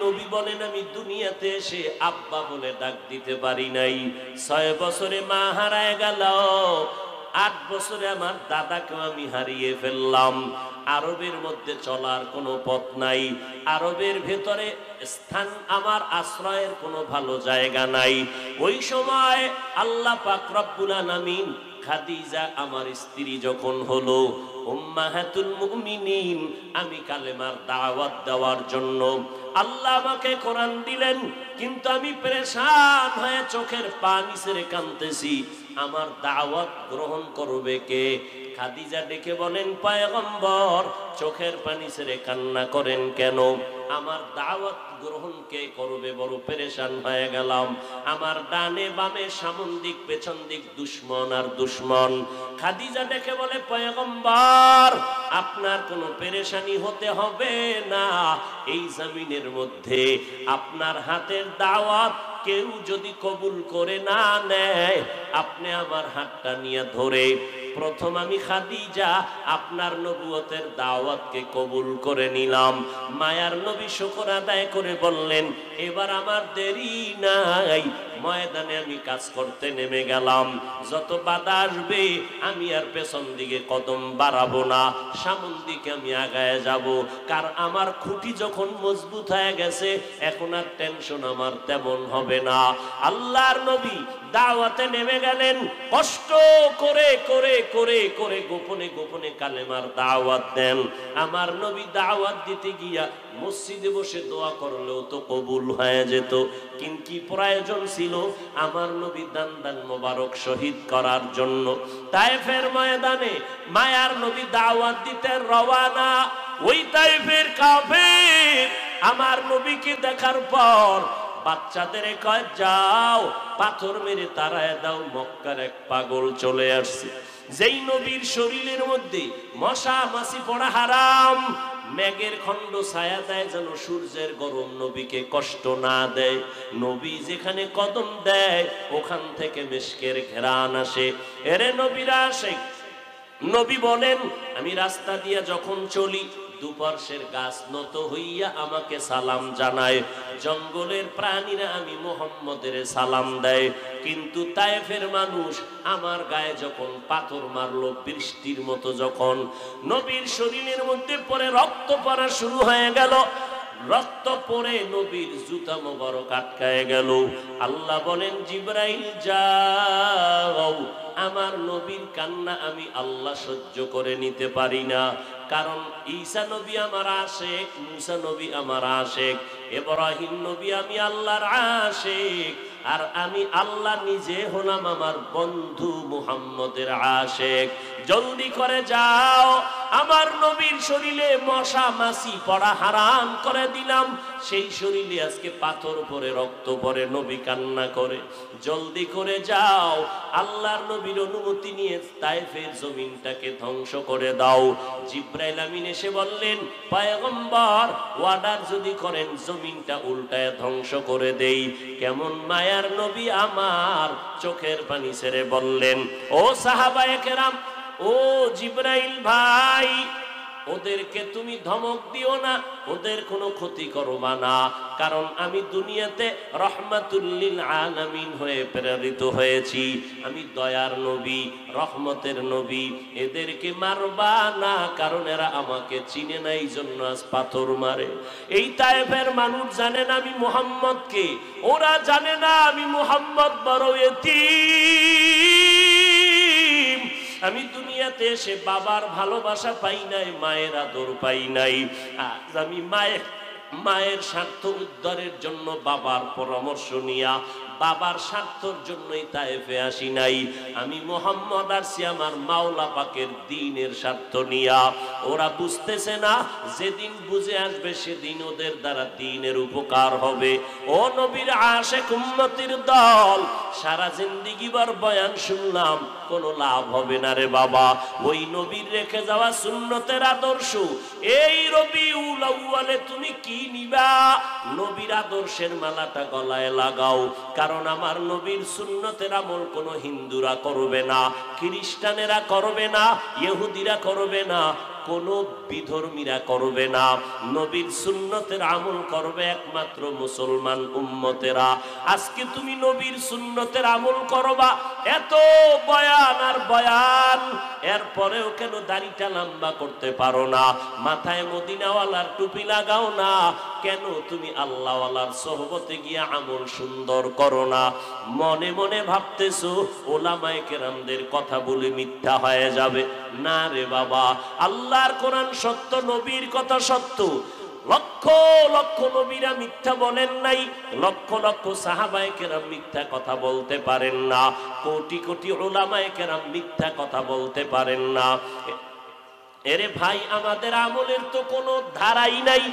নবী বলেন আমি দুনিয়াতে এসে আব্বা বলে ডাক দিতে পারি নাই। 6 বছরে মা হারায় গেল, 8 বছরে আমার দাদাকে আমি হারিয়ে ফেললাম। আরবের মধ্যে চলার কোনো পথ নাই, আরবের ভেতরে স্থান আমার আশ্রয়ের কোনো ভালো জায়গা নাই। ওই সময় আল্লাহ পাক রব্বুল আলামিন খাদিজা আমার স্ত্রী যখন হলো উম্মাহাতুল মুমিনিন, আমি কালেমার দাওয়াত দেওয়ার জন্য আল্লাহ আমাকে কোরআন দিলেন, কিন্তু আমি পেরেশান হয়ে চোখের পানি ছেড়ে কাঁদতেছি। আমার দাওয়াত গ্রহণ করবে কে? খাদিজা ডেকে বলেন, পয়গম্বর চোখের পানি ছেড়ে কান্না করেন কেন? আমার দাওয়াত গ্রহণ কে করবে? বড় পেরেশান হয়ে গেলাম। আমার ডানে বামে সামন দিক পেছন দিক দুশ্মন আর দুশ্মন। খাদিজা ডেকে বলে, পয়গম্বর আপনার কোনো পেরেশানি হতে হবে না। এই জমিনের মধ্যে আপনার হাতের দাওয়াত কেউ যদি কবুল করে না নেয়, আপনি আমার হাতটা নিয়ে ধরে প্রথম আমি খাদিজা আপনার নবুয়তের দাওয়াতকে কবুল করে নিলাম। মায়ার নবী শুকর আদায় করে বললেন, এবার আমার দেরি নাই, ময়দানে আমি কাজ করতে নেমে গেলাম। যত বাধা আসবে আমি আর পেছন দিকে কদম বাড়াবো না, সামন দিকে আমি আগায় যাব। কারণ আমার খুঁটি যখন মজবুত হয়ে গেছে, এখন আর টেনশন আমার তেমন হবে না। আল্লাহর নবী দাওয়াতে নেমে গেলেন, কষ্ট করে করে করে করে গোপনে গোপনে কালেমার দাওয়াত দেন। আমার নবী দাওয়াত দিতে গিয়া মসজিদে বসে দোয়া করলেও তো কবুল হয়ে যেত, কিন্তু কি প্রয়োজন ছিল আমার নবী দান দান মোবারক শহীদ করার জন্য? তায়েফের ময়দানে মায়ার নবী দাওয়াত দিতে রওয়ানা। ওই তায়েফের কাফের আমার নবীকে দেখার পর বাচ্চাদের কয়, যাও পাথর মেরে তাড়ায় দাও, মক্কার এক পাগল চলে আসছে। যেই নবীর শরীরের মধ্যে মশা মাছি পড়া হারাম, মেঘের খণ্ড ছায়া দেয় যেন সূর্যের গরম নবীকে কষ্ট না দেয়। নবী যেখানে কদম দেয় ওখান থেকে মিশকের ঘেরান আসে। এরে নবীরা আসে। নবী বলেন, আমি রাস্তা দিয়ে যখন চলি দুপার্শ্বের গাছ নত হইয়া আমাকে সালাম জানায়, জঙ্গলের প্রাণীরা আমি মুহাম্মদের সালাম দেয়। কিন্তু তায়েফের মানুষ আমার গায়ে যখন পাথর মারলো বৃষ্টির মতো, যখন নবীর শরীরের মধ্যে পরে রক্ত পড়া শুরু হয়ে গেল, রক্ত পড়ে নবীর জুতা মোবারক আটকায় গেল। আল্লাহ বলেন, জিবরাইল যাও, আমার নবীর কান্না আমি আল্লাহ সহ্য করে নিতে পারি না। কারণ ঈসা নবী আমার আশেক, মুসা নবী আমার আশেক, ইব্রাহিম নবী আমি আল্লাহর আশেক, আর আমি আল্লাহ নিজে হলাম আমার বন্ধু মুহাম্মদের আশেক। জলদি করে যাও, আমার নবীর শরীরে মশা মাছি পড়া হারাম করে দিলাম। সেই শরীরে আজকে পাথর পরে রক্ত পরে, নবী কান্না করে। জলদি করে যাও, আল্লাহর নবীর অনুমতি নিয়ে তায়েফের জমিনটাকে ধ্বংস করে দাও। জিবরাইল আমিন এসে বললেন, পয়গম্বর ওয়ার্ডার যদি করেন জমিনটা উল্টায় ধ্বংস করে দেই। কেমন মায়ার নবী আমার, চোখের পানি ছেড়ে বললেন, ও সাহাবায়ে কেরাম, ও জিবরাইল ভাই, ওদেরকে তুমি ধমক দিও না, ওদের কোনো ক্ষতি করবা না। কারণ আমি দুনিয়াতে রহমাতুল লিল আলামিন হয়ে প্রেরিত হয়েছি, আমি দয়ার নবী, রহমতের নবী। এদেরকে মারবা না, কারণ এরা আমাকে চিনে না, এই জন্য আজ পাথর মারে। এই তায়েফের মানুষ জানে না আমি মুহাম্মদকে, ওরা জানে না আমি মুহাম্মদ বড় এতিম। আমি দুনিয়াতে এসে বাবার ভালোবাসা পাই নাই, মায়ের আদর পাই নাই। আজ আমি মায়ের স্বার্থ উদ্ধারের জন্য বাবার পরামর্শ নিয়া বাবার স্বার্থের জন্যই তায়েফে আসি নাই। আমি মুহাম্মদ আসছি আমার মাওলা পাকের দ্বীনের স্বার্থ নিয়া। ওরা বুঝতেছে না, যেদিন বুঝে আসবে সেদিন ওদের দ্বারা দ্বীনের উপকার হবে। ও নবীর আশিক উম্মতির দল, সারা জিন্দেগি বার বয়ান শুনলাম, কোনো লাভ হবে না রে বাবা। ওই নবীর রেখে যাওয়া সুন্নতের আদর্শ এই রবিউল আউয়ালে তুমি কি নিবা? নবীর আদর্শের মালাটা গলায় লাগাও। কারণ আমার নবীর সুন্নতের আমল কোনো হিন্দুরা করবে না, খ্রিস্টানেরা করবে না, ইহুদিরা করবে না, কোনো বিধর্মীরা করবে না, নবীর সুন্নতের আমল করবে একমাত্র মুসলমান উম্মতেরা। আজকে তুমি নবীর সুন্নতের আমল করবা, এত বয়ান আর বয়ান, এরপরেও কেন দাড়িটা লম্বা করতে পারো না? মাথায় মদিনাওয়ালার টুপি লাগাও না কেন? তুমি আল্লাহওয়ালার সোহবতে গিয়ে আমল সুন্দর করো না? মনে মনে ভাবতেছো ওলামায়ে কেরামদের কথা বলে মিথ্যা হয়ে যাবে। না রে বাবা, আল্লাহর কোরআন সত্য, নবীর কথা সত্য। লক্ষ লক্ষ নবীরা মিথ্যা বলেন নাই, লক্ষ লক্ষ সাহাবায়ে কেরাম মিথ্যা কথা বলতে পারেন না, কোটি কোটি উলামায়ে কেরাম মিথ্যা কথা বলতে পারেন না। এরে ভাই, আমাদের আমলের তো কোনো ধারাই নাই।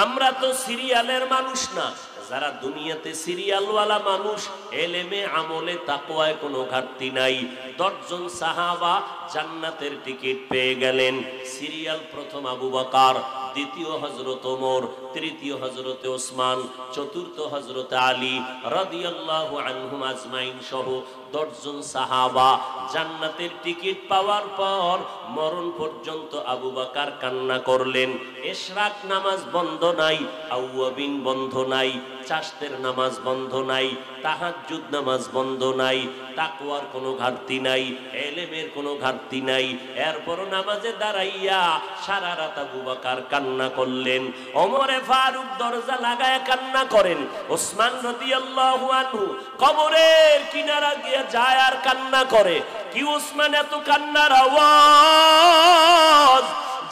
আমরা তো সিরিয়ালের মানুষ না। যারা দুনিয়াতে সিরিয়ালওয়ালা মানুষ, এলেমে আমলে তাকওয়ায় কোনো ঘাটতি নাই। 10 জন সাহাবা জান্নাতের টিকিট পেয়ে গেলেন। সিরিয়াল প্রথম আবু বকর, দ্বিতীয় হযরত ওমর, তৃতীয় হযরত ওসমান, চতুর্থ হযরত আলী রাদিয়াল্লাহু আনহুম আজমাইন সহ 10 জন সাহাবা জান্নাতের টিকিট পাওয়ার পর মরণ পর্যন্ত আবু বকর কান্না করলেন। ইশরাক নামাজ বন্ধ নাই, আউয়াবিন বন্ধ নাই, চাশতের নামাজ বন্ধ নাই, তাহাজ্জুদ নামাজ বন্ধ নাই, তাকওয়ার কোনো ঘাটতি নাই, ইলমের কোনো ঘাটতি নাই। এরপর নামাজে দাঁড়াইয়া সারা রাত আবু বকর কান্না করলেন। ওমরে ফারুক দরজা লাগায় কান্না করেন। ওসমান রাদিয়াল্লাহু আনহু কবরের কিনারা গিয়ে যায় আর কান্না করে। কি ওসমান এত কান্নার আওয়াজ?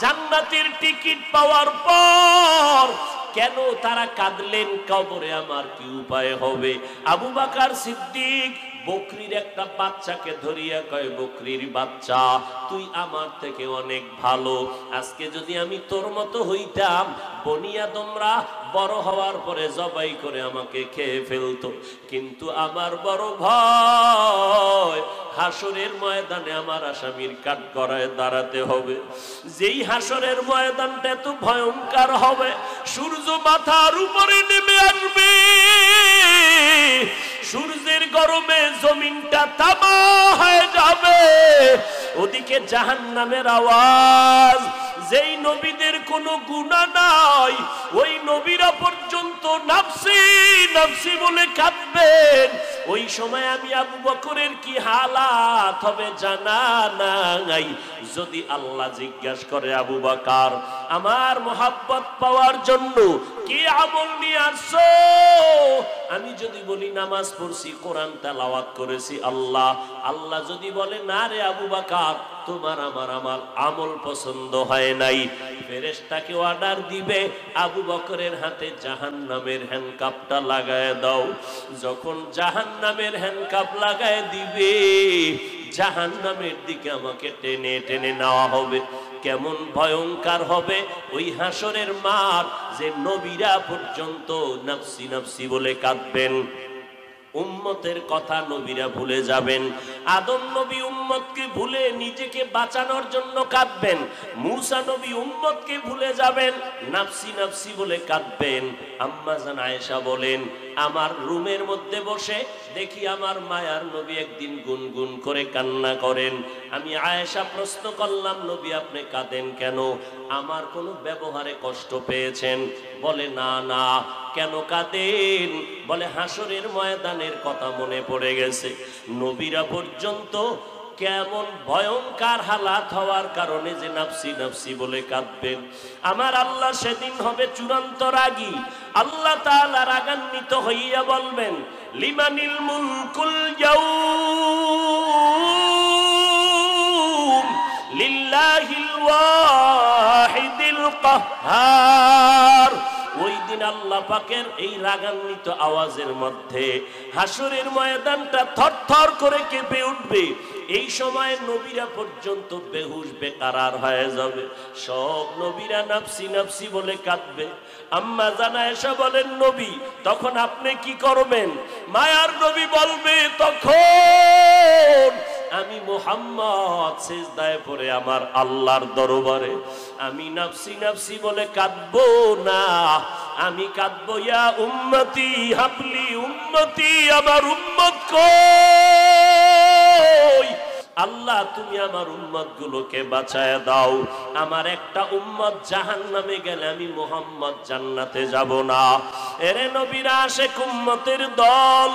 জান্নাতের টিকিট পাওয়ার পর কেন তারা কাঁদলেন? কবরে আমার কি উপায় হবে? আবু বকর সিদ্দিক বকরির একটা বাচ্চাকে ধরিয়া কয়, বকরির বাচ্চা, তুই আমার থেকে অনেক ভালো। আজকে যদি আমি তোর মতো হইতাম, বনি আদমরা বড় হওয়ার পরে জবাই করে আমাকে খেয়ে ফেলতো। কিন্তু আমার বড় ভয়, হাসরের ময়দানে আমার আসামির কাঠগড়ায় দাঁড়াতে হবে। যেই হাসরের ময়দানটা এত ভয়ঙ্কর হবে, সূর্য মাথার উপরে নেমে আসবে, সূর্যের গরমে জমিনটা তামা হয়ে যাবে, ওদিকে জাহান্নামের আওয়াজ। যেই নবীদের কোনো গুনাহ নাই, ওই নবীরা পর্যন্ত নাফসি নাফসি বলে কাঁদবেন। ওই সময় আমি আবু বকরের কি হালাত হবে জানা নাই। যদি আল্লাহ জিজ্ঞাসা করে, আবু বকর, আমার মোহাব্বত পাওয়ার জন্য কি আমল নিয়ে আসছো? আমি যদি বলি নামাজ পড়ছি, কোরআন তেলাওয়াত করেছি, আল্লাহ যদি বলে, না রে আবু বকর, তোমার আমার আমল পছন্দ হয় নাই, ফেরেশতাকে অর্ডার দিবে, আবু বকরের হাতে জাহান্নামের হ্যান্ডকাপটা লাগায় দাও। যখন জাহান্নামের হ্যান্ডকাপ লাগায় দিবে, জাহান্নামের দিকে আমাকে টেনে টেনে নেওয়া হবে। কেমন ভয়ঙ্কর হবে ওই হাসরের মাঠ, যে নবীরা পর্যন্ত নাফসি নাফসি বলে কাঁদবেন। উম্মতের কথা নবীরা ভুলে যাবেন। আদম নবী উম্মতকে ভুলে নিজেকে বাঁচানোর জন্য কাঁদবেন। মূসা নবী উম্মতকে ভুলে যাবেন, নাফসি নাফসি বলে কাঁদবেন। আম্মা জান আয়েশা বলেন, আমার রুমের মধ্যে বসে দেখি আমার মায়ার নবী একদিন গুনগুন করে কান্না করেন। আমি আয়েশা প্রশ্ন করলাম, নবী আপনি কাঁদেন কেন? আমার কোনো ব্যবহারে কষ্ট পেয়েছেন? বলে, না না। কেন কাঁদেন? বলে, হাসরের ময়দানের কথা মনে পড়ে গেছে। নবীরা পর্যন্ত কেমন ভয়ঙ্কর হালাত হওয়ার কারণে যে নাফসি নাফসি বলে কাঁদবেন। আমার আল্লাহ সেদিন হবে চূড়ান্ত রাগী। আল্লাহ তাআলা রাগান্বিত হইয়া বলবেন, লিমানিল মুলকুল ইয়াউম লিল্লাহিল ওয়াহিদিল কাহ্হার। ওই দিন আল্লাহ পাকের এই রাগান্বিত আওয়াজের মধ্যে হাসরের ময়দানটা থরথর করে কেঁপে উঠবে। এই সময় নবীরা পর্যন্ত বেহুশ বেকারার হয়ে যাবে। সব নবীরা নাফসি নাফসি বলে কাঁদবে। আম্মা জান আয়েশা বলেন, নবী তখন আপনি কি করবেন? মায়ার নবী বলবে, তখন আমি মুহাম্মদ সিজদায় পড়ে আমার আল্লাহর দরবারে আমি নাফসি নাফসি বলে কাঁদবো না, আমি কাঁদবো, ইয়া উম্মতি হাবলি, উম্মতি আমার উম্মত কই? আল্লাহ তুমি আমার উম্মত গুলোকে বাঁচায় দাও। আমার একটা উম্মত জাহান্নামে গেলে আমি মুহাম্মদ জান্নাতে যাব না। এরে নবীর আশিক উম্মতের দল,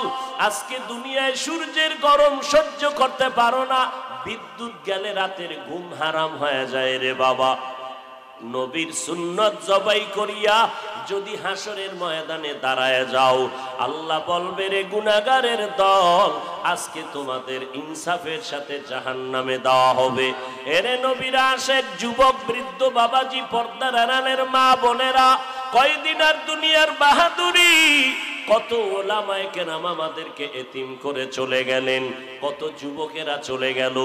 আজকে দুনিয়ায় সূর্যের গরম সহ্য করতে পারো না, বিদ্যুৎ গেলে রাতের ঘুম হারাম হয়ে যায় রে বাবা। নবীর সুন্নত জবাই করিয়া যদি হাসরের ময়দানে দাঁড়ায় যাও, আল্লাহ বলবে রে গুনাহগারের দল, আজকে তোমাদের ইনসাফের সাথে জাহান্নামে দেওয়া হবে। এরে নবীর আশিক যুবক বৃদ্ধ বাবাজি, পর্দার আড়ালের মা বোনেরা, কয়দিন আর দুনিয়ার বাহাদুরি। কত ওলামায়ে কেরাম আমাদেরকে এতিম করে চলে গেলেন, কত যুবকেরা চলে গেল।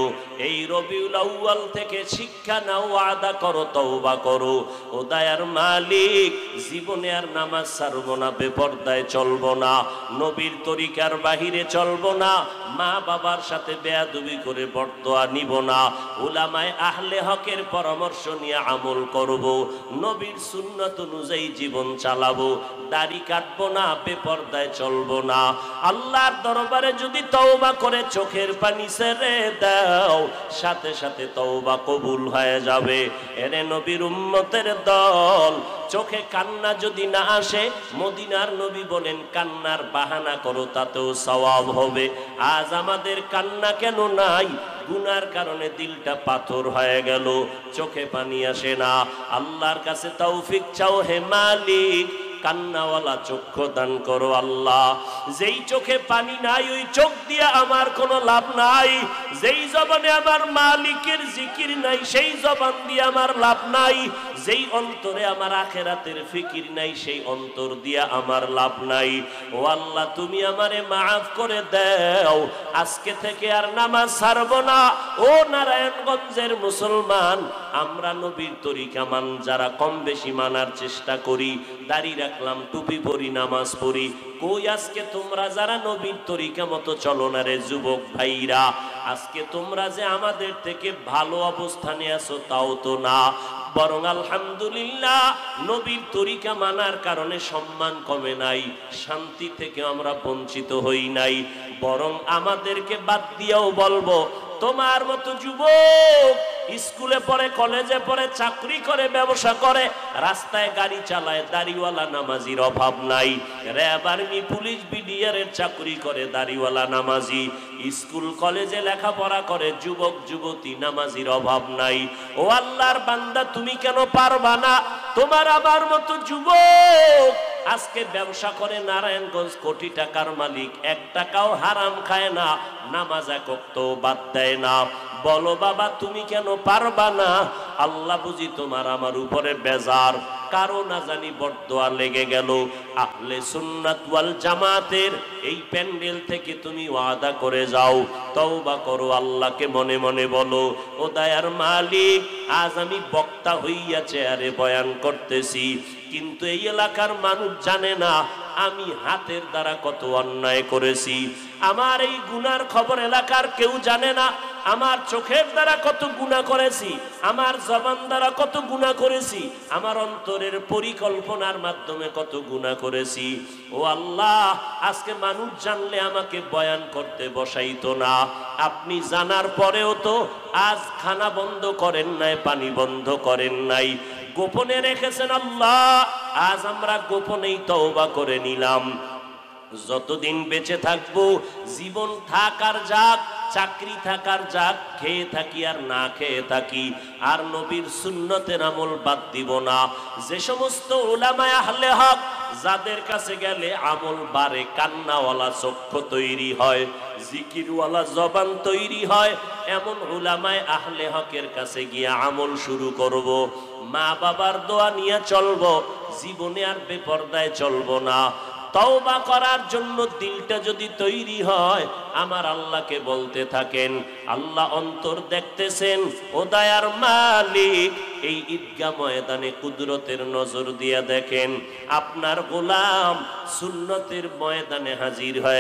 এই রবিউল আউয়াল থেকে শিক্ষা নাও, ওয়াদা করো, তওবা করো। ও দয়ার মালিক, জীবনে আর নামাজ ছাড়বো না, বেপরদায় চলবো না, নবীর তরিকার বাহিরে চলবো না, মা বাবার সাথে বেয়াদবি করে বরদোয়া নিব না, উলামায়ে আহলে হকের পরামর্শ নিয়ে আমল করব, নবীর সুন্নাত অনুযায়ী জীবন চালাবো, দাড়ি কাটবো না, বেপরদায় চলবো না। আল্লাহর দরবারে যদি তওবা করে চোখের পানি ছেড়ে দাও, সাথে সাথে তওবা কবুল হয়ে যাবে। এরে নবীর উম্মতের দল, চোখে কান্না যদি না আসে, মদিনার নবী বলেন কান্নার বাহানা করো, তাতেও সওয়াব হবে। আজ আমাদের কান্না কেন নাই? গুনার কারণে দিলটা পাথর হয়ে গেল, চোখে পানি আসে না। আল্লাহর কাছে তৌফিক চাও, হে মালিক, কান্নাওয়ালা চক্ষু দান করো আল্লাহ। যেই চোখে পানি নাই, ওই চোখ দিয়ে আমার কোনো লাভ নাই। যেই জবানে আমার মালিকের জিকির নাই, সেই জবান দিয়ে আমার লাভ নাই। যেই অন্তরে আমার আখিরাতের ফিকির নাই, সেই অন্তর দিয়ে আমার লাভ নাই। ও আল্লাহ, তুমি আমারে মাফ করে দাও। আজকে থেকে আর নামাজ ছাড়বো না। ও নারায়ণগঞ্জের মুসলমান, আমরা নবীর তরিকা যারা কম বেশি মানার চেষ্টা করি, দাড়ি রাখলাম, টুপি পরি, নামাজ পড়ি, কই আজকে তোমরা যারা নবীর তরিকা মতো চলো না রে যুবক ভাইরা? আজকে তোমরা যে আমাদের থেকে ভালো অবস্থানে আছো তাও তো না, বরং আলহামদুলিল্লাহ নবীর তরিকা মানার কারণে সম্মান কমে নাই, শান্তি থেকে আমরা বঞ্চিত হই নাই। বরং আমাদেরকে বাদ দিয়েও বলবো, তোমার মতো যুবক স্কুলে পড়ে, কলেজে পড়ে, চাকরি করে, ব্যবসা করে, রাস্তায় গাড়ি চালায়, দাড়িওয়ালা নামাজির অভাব নাই। র্যাব, আর্মি, পুলিশ, বিডিআর এর চাকরি করে, দাড়িওয়ালা নামাজি। স্কুল কলেজে লেখাপড়া করে, যুবক যুবতী, নামাজির অভাব নাই। ও আল্লাহর বান্দা, তুমি কেন পারবা না? তোমার আমার মতো যুবক আজকে ব্যবসা করে, নারায়ণগঞ্জ কোটি টাকার মালিক, 1 টাকাও হারাম খায় না, নামাজ এক ওয়াক্তও বাদ দেয় না। বলো বাবা, তুমি কেন পারবা না? আল্লাহ বুঝি তোমার আমার উপরে বেজার, কারো না জানি বরদোয়া লেগে গেল। আহলে সুন্নাত ওয়াল জামাতের এই প্যান্ডেল থেকে তুমি ওয়াদা করে যাও, তওবা করো, আল্লাহকে মনে মনে বলো, ও দয়ার মালিক, আজ আমি বক্তা হইয়া চেয়ারে বয়ান করতেছি, কিন্তু এই এলাকার মানুষ জানে না আমি হাতের দ্বারা কত অন্যায় করেছি। আমার এই গুনার খবর এলাকার কেউ জানে না। আমার চোখের দ্বারা কত গুনাহ করেছি, আমার জবান দ্বারা কত গুনাহ করেছি, আমার অন্তরের পরিকল্পনার মাধ্যমে কত গুনাহ করেছি। ও আল্লাহ, আজকে মানুষ জানলে আমাকে বয়ান করতে বসাইতো না। আপনি জানার পরেও তো আজ খানা বন্ধ করেন নাই, পানি বন্ধ করেন নাই, গোপনে রেখেছেন আল্লাহ। আজ আমরা গোপনেই তওবা করে নিলাম। যতদিন বেঁচে থাকবো, জীবন থাকার যাক, চাকরি থাকার যাক, খেয়ে থাকি আর না খেয়ে থাকি, আর নবীর সুন্নতের আমল বাদ দিব না। যে সমস্ত উলামায়ে আহলে হক যাদের কাছে গেলে আমল বাড়ে, কান্নাওয়ালা চক্ষু তৈরি হয়, জিকিরওয়ালা জবান তৈরি হয়, এমন উলামায়ে আহলে হকের কাছে গিয়ে আমল শুরু করব। মা বাবার দোয়া নিয়ে চলবো, জীবনে আর বেপরদায় চলবো না। তওবা করার জন্য দিলটা যদি তৈরি হয়, আমার আল্লাহকে বলতে থাকেন, আল্লাহ অন্তর দেখতেছেন। ও দয়ার মালিক, এই ঈদগাহ ময়দানে কুদরতের নজর দিয়া দেখেন, আপনার গোলাম সুন্নতের ময়দানে হাজির হয়।